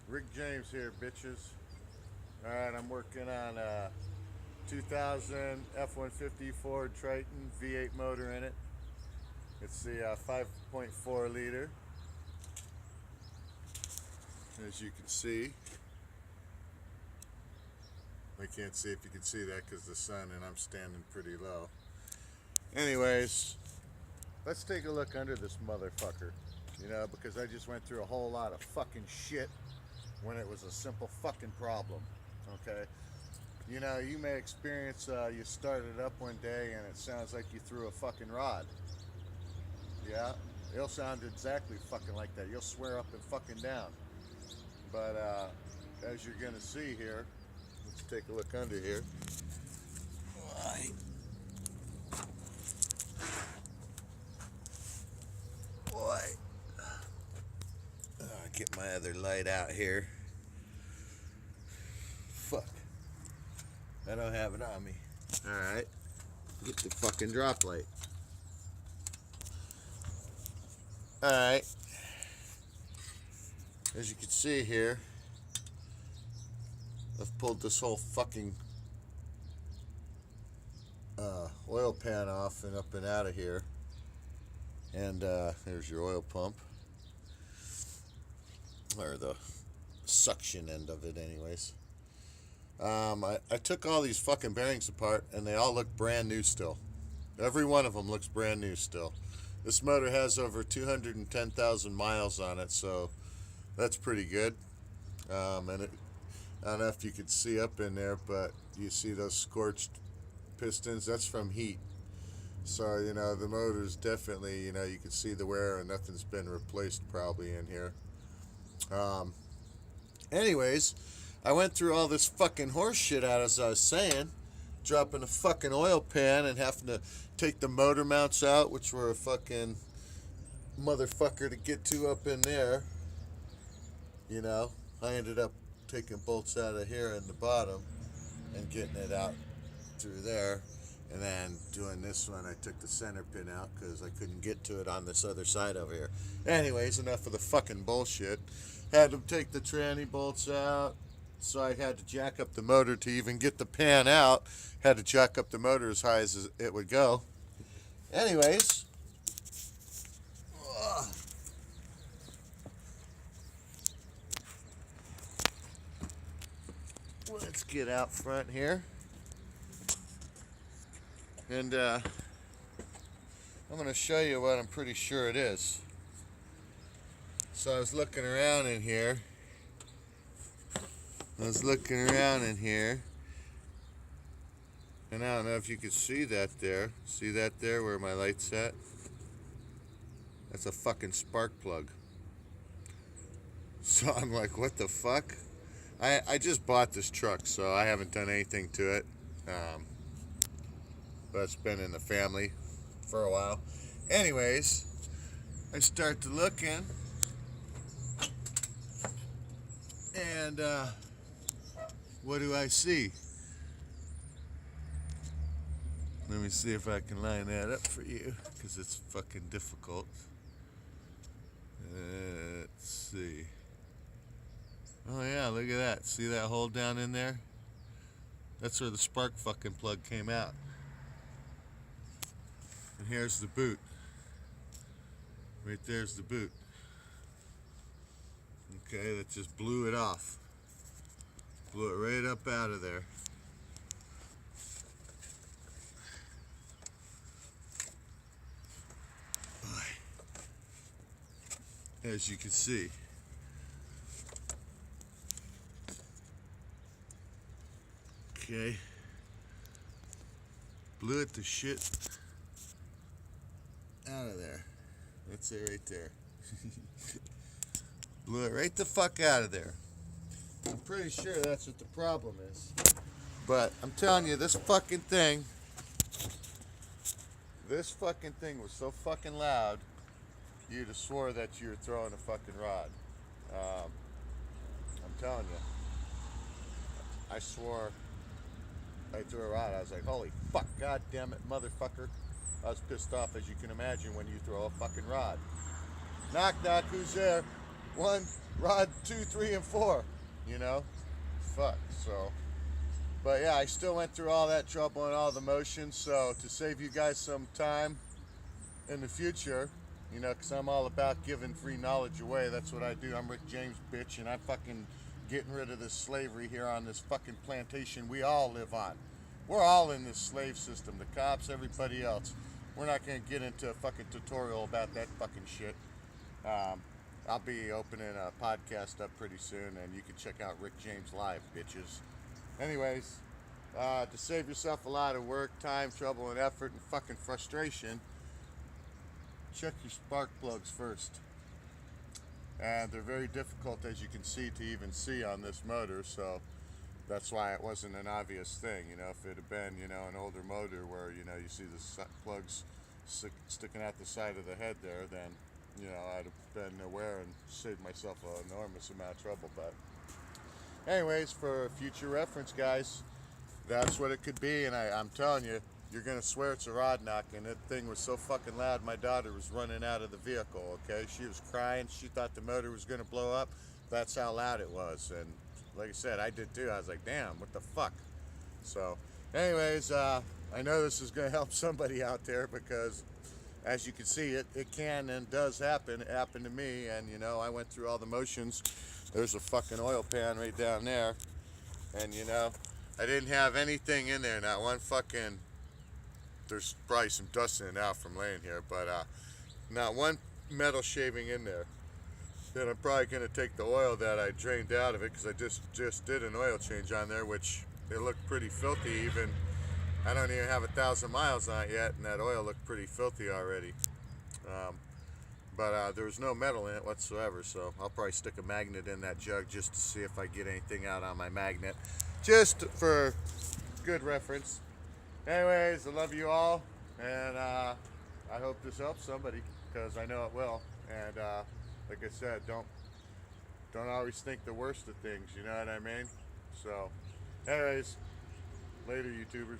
Rick James here, bitches. Alright, I'm working on a 2000 F150 Ford Triton V8 motor in it. It's the 5.4 liter, as you can see. I can't see if you can see that because the sun and I'm standing pretty low. Anyways, let's take a look under this motherfucker. You know, because I just went through a whole lot of fucking shit when it was a simple fucking problem. Okay? You know, you may experience, you started up one day and it sounds like you threw a fucking rod. Yeah? It'll sound exactly fucking like that. You'll swear up and fucking down. But, as you're gonna see here, let's take a look under here. Boy. Get my other light out here. Fuck. I don't have it on me. Alright. Get the fucking drop light. Alright. As you can see here, I've pulled this whole fucking oil pan off and up and out of here. And there's your oil pump. Or the suction end of it anyways. I took all these fucking bearings apart and they all look brand new still. Every one of them looks brand new still. This motor has over 210,000 miles on it, so that's pretty good. And I don't know if you could see up in there, but you see those scorched pistons? That's from heat. So, you know, the motor's definitely, you know, you can see the wear and nothing's been replaced probably in here. Anyways, I went through all this fucking horse shit out, as I was saying, dropping a fucking oil pan and having to take the motor mounts out, which were a fucking motherfucker to get to up in there. You know, I ended up taking bolts out of here in the bottom and getting it out through there. And then doing this one, I took the center pin out because I couldn't get to it on this other side over here. Anyways, enough of the fucking bullshit. Had to take the tranny bolts out, so I had to jack up the motor to even get the pan out. Had to jack up the motor as high as it would go. Anyways, let's get out front here. And I'm going to show you what I'm pretty sure it is. So I was looking around in here. And I don't know if you can see that there. See that there where my light's at? That's a fucking spark plug. So I'm like, what the fuck? I just bought this truck, so I haven't done anything to it. But it's been in the family for a while. Anyways, I start to looking, and what do I see? Let me see if I can line that up for you, because it's fucking difficult. Let's see. Oh yeah, look at that. See that hole down in there? That's where the spark fucking plug came out. And here's the boot. Right there's the boot. Okay, that just blew it off. Blew it right up out of there. As you can see. Okay. Blew it to shit out of there. That's it right there. Blew it right the fuck out of there. I'm pretty sure that's what the problem is. But I'm telling you, this fucking thing was so fucking loud, you'd have swore that you were throwing a fucking rod. I'm telling you. I swore I threw a rod. I was like, holy fuck, god damn it, motherfucker. I was pissed off, as you can imagine, when you throw a fucking rod. Knock, knock, who's there? one, rod 2, 3, and 4. You know, fuck. So, but yeah, I still went through all that trouble and all the motions. So to save you guys some time in the future, you know, because I'm all about giving free knowledge away. That's what I do. I'm Rick James, bitch, and I'm fucking getting rid of this slavery here on this fucking plantation we all live on. We're all in this slave system. The cops, everybody else. We're not going to get into a fucking tutorial about that fucking shit. I'll be opening a podcast up pretty soon, and you can check out Rick James Live, bitches. Anyways, to save yourself a lot of work, time, trouble, and effort, and fucking frustration, check your spark plugs first. And they're very difficult, as you can see, to even see on this motor, so that's why it wasn't an obvious thing. You know, if it had been, you know, an older motor where, you know, you see the plugs sticking out the side of the head there, then, you know, I'd have been aware and saved myself an enormous amount of trouble. But anyways, for future reference, guys, that's what it could be. And I'm telling you, you're going to swear it's a rod knock. And that thing was so fucking loud, my daughter was running out of the vehicle, okay? She was crying. She thought the motor was going to blow up. That's how loud it was. And like I said, I did too. I was like, damn, what the fuck? So anyways, I know this is going to help somebody out there, because as you can see, it can and does happen. It happened to me, and you know, I went through all the motions. There's a fucking oil pan right down there, and you know, I didn't have anything in there. Not one fucking, there's probably some dust in it now from laying here, but not one metal shaving in there. Then I'm probably going to take the oil that I drained out of it, because I just did an oil change on there, which it looked pretty filthy. Even I don't even have 1,000 miles on it yet, and that oil looked pretty filthy already. But there was no metal in it whatsoever, so I'll probably stick a magnet in that jug just to see if I get anything out on my magnet, just for good reference. Anyways, I love you all, and I hope this helps somebody, because I know it will. And like I said, don't always think the worst of things, you know what I mean? So anyways, later, YouTubers.